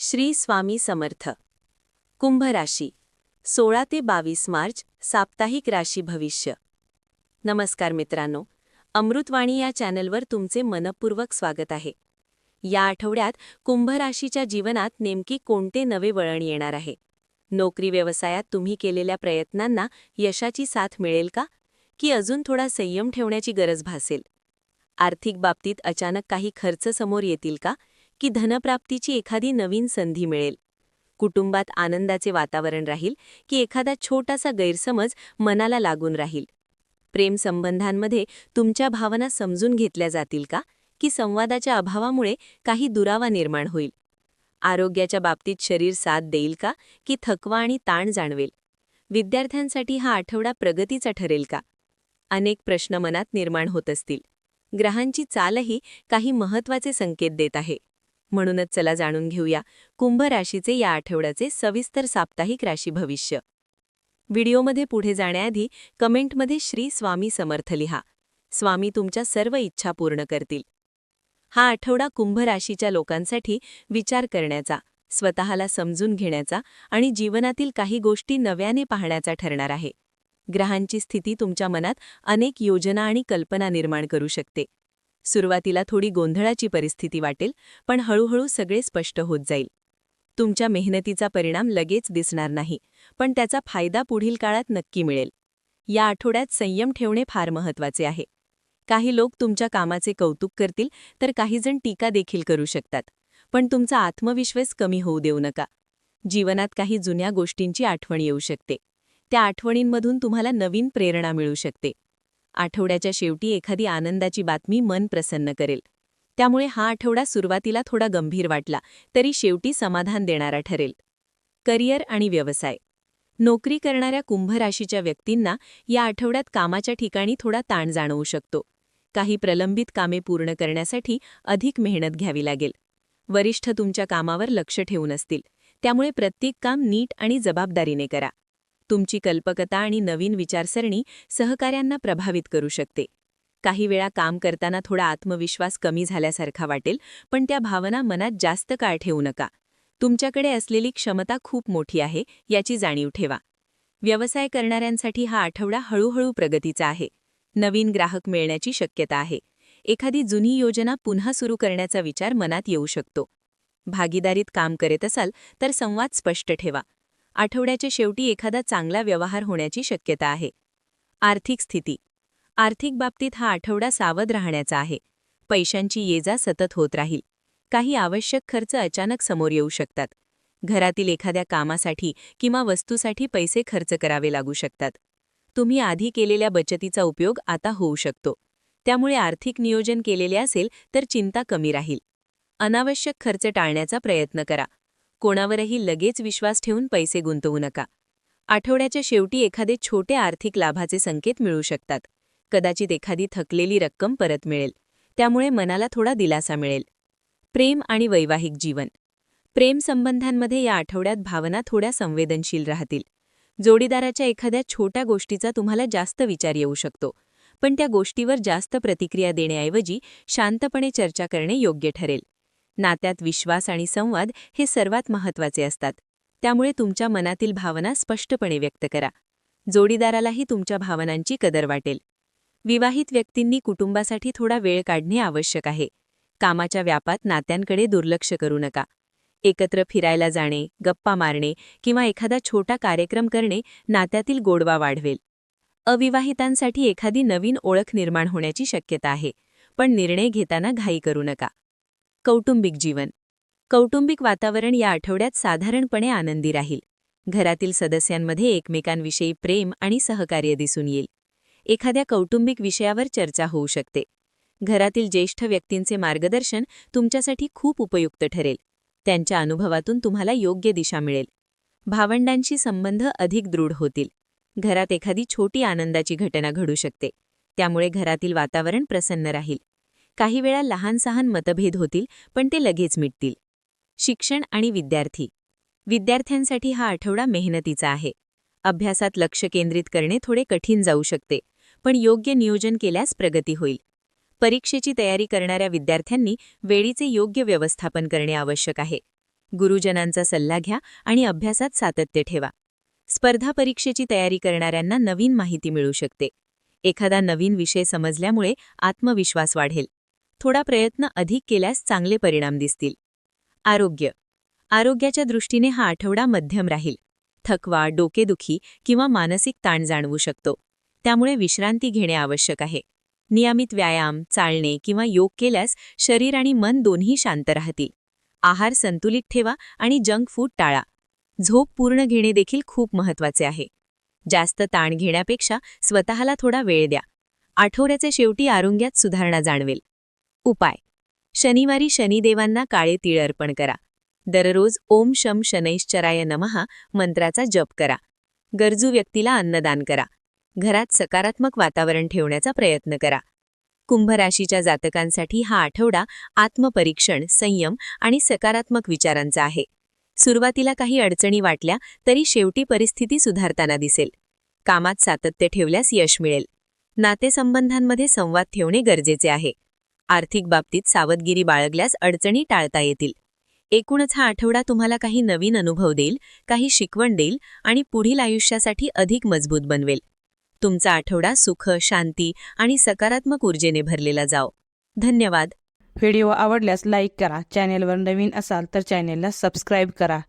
श्री स्वामी समर्थ. कुंभ राशी 16 ते 22 मार्च साप्ताहिक राशी भविष्य. नमस्कार मित्रांनो, अमृतवाणी या चॅनलवर तुमचे मनपूर्वक स्वागत आहे. या आठवड्यात कुंभ राशीच्या जीवनात नेमकी कोणते नवे वळण येणार आहे? नोकरी व्यवसायात तुम्ही केलेल्या प्रयत्नांना यशाची साथ मिळेल का, की अजून थोडा संयम ठेवण्याची गरज भासेल? आर्थिक बाबतीत अचानक काही खर्च समोर येतील का, की धनप्राप्तीची एखादी नवीन संधी मिळेल? कुटुंबात आनंदाचे वातावरण राहील, की एखादा छोटासा गैरसमज मनाला लागून राहील? प्रेम संबंधांमध्ये तुमच्या भावना समजून घेतल्या जातील का, की संवादाच्या अभावामुळे काही दुरावा निर्माण होईल? आरोग्याच्या बाबतीत शरीर साथ देईल का, की थकवा आणि ताण जाणवेल? विद्यार्थ्यांसाठी हा आठवडा प्रगतीचा ठरेल का? अनेक प्रश्न मनात निर्माण होत असतील. ग्रहांची चालही काही महत्त्वाचे संकेत देत आहे. म्हणूनच चला जाणून घेऊया कुंभ राशीचे या आठवड्याचे सविस्तर साप्ताहिक राशी भविष्य. व्हिडिओमध्ये पुढे जाण्याआधी कमेंटमध्ये श्री स्वामी समर्थ लिहा. स्वामी तुमच्या सर्व इच्छा पूर्ण करतील. हा आठवडा कुंभ राशीच्या लोकांसाठी विचार करण्याचा, स्वतःला समजून घेण्याचा आणि जीवनातील काही गोष्टी नव्याने पाहण्याचा ठरणार आहे. ग्रहांची स्थिती तुमच्या मनात अनेक योजना आणि कल्पना निर्माण करू शकते. सुरुवातीला थोडी गोंधळाची परिस्थिती वाटेल, पण हळूहळू सगळे स्पष्ट होत जाईल. तुमच्या मेहनतीचा परिणाम लगेच दिसणार नाही, पण त्याचा फायदा पुढील काळात नक्की मिळेल. या आठवड्यात संयम ठेवणे फार महत्त्वाचे आहे. काही लोक तुमच्या कामाचे कौतुक करतील, तर काही जण टीका देखील करू शकतात. पण तुमचा आत्मविश्वास कमी होऊ देऊ नका. जीवनात काही जुन्या गोष्टींची आठवण येऊ शकते. त्या आठवणींमधून तुम्हाला नवीन प्रेरणा मिळू शकते. आठवड्याच्या शेवटी एखादी आनंदाची बातमी मन प्रसन्न करेल. त्यामुळे हा आठवडा सुरुवातीला थोडा गंभीर वाटला, तरी शेवटी समाधान देणारा ठरेल. करिअर आणि व्यवसाय. नोकरी करणाऱ्या कुंभ राशीच्या व्यक्तींना या आठवड्यात कामाच्या ठिकाणी थोडा ताण जाणवू शकतो. काही प्रलंबित कामे पूर्ण करण्यासाठी अधिक मेहनत घ्यावी लागेल. वरिष्ठ तुमच्या कामावर लक्ष ठेवून असतील, त्यामुळे प्रत्येक काम नीट आणि जबाबदारीने करा. तुमची कल्पकता आणि नवीन विचारसरणी सहकाऱ्यांना प्रभावित करू शकते. काही वेळा काम करताना थोडा आत्मविश्वास कमी झाल्यासारखा वाटेल, पण त्या भावना मनात जास्त काळ ठेवू नका. तुमच्याकडे असलेली क्षमता खूप मोठी आहे, याची जाणीव ठेवा. व्यवसाय करणाऱ्यांसाठी हा आठवडा हळूहळू प्रगतीचा आहे. नवीन ग्राहक मिळण्याची शक्यता आहे. एखादी जुनी योजना पुन्हा सुरू करण्याचा विचार मनात येऊ शकतो. भागीदारीत काम करत असाल तर संवाद स्पष्ट ठेवा. आठवड्याच्या शेवटी एखादा चांगला व्यवहार होण्याची शक्यता आहे. आर्थिक स्थिती. आर्थिक बाबतीत हा आठवडा सावध राहण्याचा आहे. पैशांची ये-जा सतत होत राहील. काही आवश्यक खर्च अचानक समोर येऊ शकतात. घरातील एखाद्या कामासाठी किंवा वस्तूसाठी पैसे खर्च करावे लागू शकतात. तुम्ही आधी केलेल्या बचतीचा उपयोग आता होऊ शकतो. त्यामुळे आर्थिक नियोजन केलेले असेल तर चिंता कमी राहील. अनावश्यक खर्च टाळण्याचा प्रयत्न करा. कोणावरही लगेच विश्वास ठेवून पैसे गुंतवू नका. आठवड्याच्या शेवटी एखादे छोटे आर्थिक लाभाचे संकेत मिळू शकतात. कदाचित एखादी थकलेली रक्कम परत मिळेल. त्यामुळे मनाला थोडा दिलासा मिळेल. प्रेम आणि वैवाहिक जीवन. प्रेम संबंधांमध्ये या आठवड्यात भावना थोड्या संवेदनशील राहतील. जोडीदाराच्या एखाद्या छोट्या गोष्टीचा तुम्हाला जास्त विचार येऊ शकतो, पण त्या गोष्टीवर जास्त प्रतिक्रिया देण्याऐवजी शांतपणे चर्चा करणे योग्य ठरेल. नात्यात विश्वास आणि संवाद हे सर्वात महत्त्वाचे असतात. त्यामुळे तुमच्या मनातील भावना स्पष्टपणे व्यक्त करा. जोडीदारालाही तुमच्या भावनांची कदर वाटेल. विवाहित व्यक्तींनी कुटुंबासाठी थोडा वेळ काढणे आवश्यक आहे. कामाच्या व्यापात नात्यांकडे दुर्लक्ष करू नका. एकत्र फिरायला जाणे, गप्पा मारणे किंवा एखादा छोटा कार्यक्रम करणे नात्यातील गोडवा वाढवेल. अविवाहितांसाठी एखादी नवीन ओळख निर्माण होण्याची शक्यता आहे, पण निर्णय घेताना घाई करू नका. कौटुंबिक जीवन. कौटुंबिक वातावरण या आठवड्यात साधारणपणे आनंदी राहील. घरातील सदस्यांमध्ये एकमेकांविषयी प्रेम आणि सहकार्य दिसून येईल. एखाद्या कौटुंबिक विषयावर चर्चा होऊ शकते. घरातील ज्येष्ठ व्यक्तींचे मार्गदर्शन तुमच्यासाठी खूप उपयुक्त ठरेल. त्यांच्या अनुभवातून तुम्हाला योग्य दिशा मिळेल. भावंडांशी संबंध अधिक दृढ होतील. घरात एखादी छोटी आनंदाची घटना घडू शकते. त्यामुळे घरातील वातावरण प्रसन्न राहील. काही वेळा लहान-सहान मतभेद होतील, पण ते लगेच मिटतील. शिक्षण आणि विद्यार्थी. विद्यार्थ्यांसाठी हा आठवडा मेहनतीचा आहे. अभ्यासात लक्ष केंद्रित करणे थोडे कठीण जाऊ शकते, पण योग्य नियोजन केल्यास प्रगती होईल. परीक्षेची तयारी करणाऱ्या विद्यार्थ्यांनी वेळीचे योग्य व्यवस्थापन करणे आवश्यक आहे. गुरुजनांचा सल्ला घ्या आणि अभ्यासात सातत्य ठेवा. स्पर्धा परीक्षेची तयारी करणाऱ्यांना नवीन माहिती मिळू शकते. एखादा नवीन विषय समजल्यामुळे आत्मविश्वास वाढेल. थोडा प्रयत्न अधिक केल्यास चांगले परिणाम दिसतील. आरोग्याच्या दृष्टीने हा आठवडा मध्यम राहील. थकवा, डोकेदुखी किंवा मानसिक ताण जाणवू शकतो. त्यामुळे विश्रांती घेणे आवश्यक आहे. नियमित व्यायाम, चालणे किंवा योग केल्यास शरीर आणि मन दोन्ही शांत राहतील. आहार संतुलित ठेवा आणि जंक फूड टाळा. झोप पूर्ण घेणे देखील खूप महत्त्वाचे आहे. जास्त ताण घेण्यापेक्षा स्वतःला थोडा वेळ द्या. आठवड्याच्या शेवटी आरोग्यात सुधारणा जाणवेल. उपाय: शनिवारी शनिदेवांना काळे तीळ अर्पण करा. दररोज ओम शम शनैश्चराय नमः मंत्राचा जप करा. गरजू व्यक्तीला अन्नदान करा. घरात सकारात्मक वातावरण ठेवण्याचा प्रयत्न करा. कुंभ राशीच्या जातकांसाठी हा आठवडा आत्मपरीक्षण, संयम आणि सकारात्मक विचारांचा आहे. सुरुवातीला काही अडचणी वाटल्या तरी शेवटी परिस्थिती सुधारताना दिसेल. कामात सातत्य ठेवल्यास यश मिळेल. नातेसंबंधांमध्ये संवाद ठेवणे गरजेचे आहे. आर्थिक बाबतीत सावधगिरी बाळगल्यास अडचणी टाळता येतील. एकूणच हा आठवडा तुम्हाला काही नवीन अनुभव देईल, काही शिकवण देईल आणि पुढील आयुष्यासाठी अधिक मजबूत बनवेल. तुमचा आठवडा सुख, शांती आणि सकारात्मक ऊर्जेने भरलेला जाओ. धन्यवाद. व्हिडिओ आवडल्यास लाईक करा. चॅनेलवर नवीन असाल तर चॅनेलला सबस्क्राईब करा.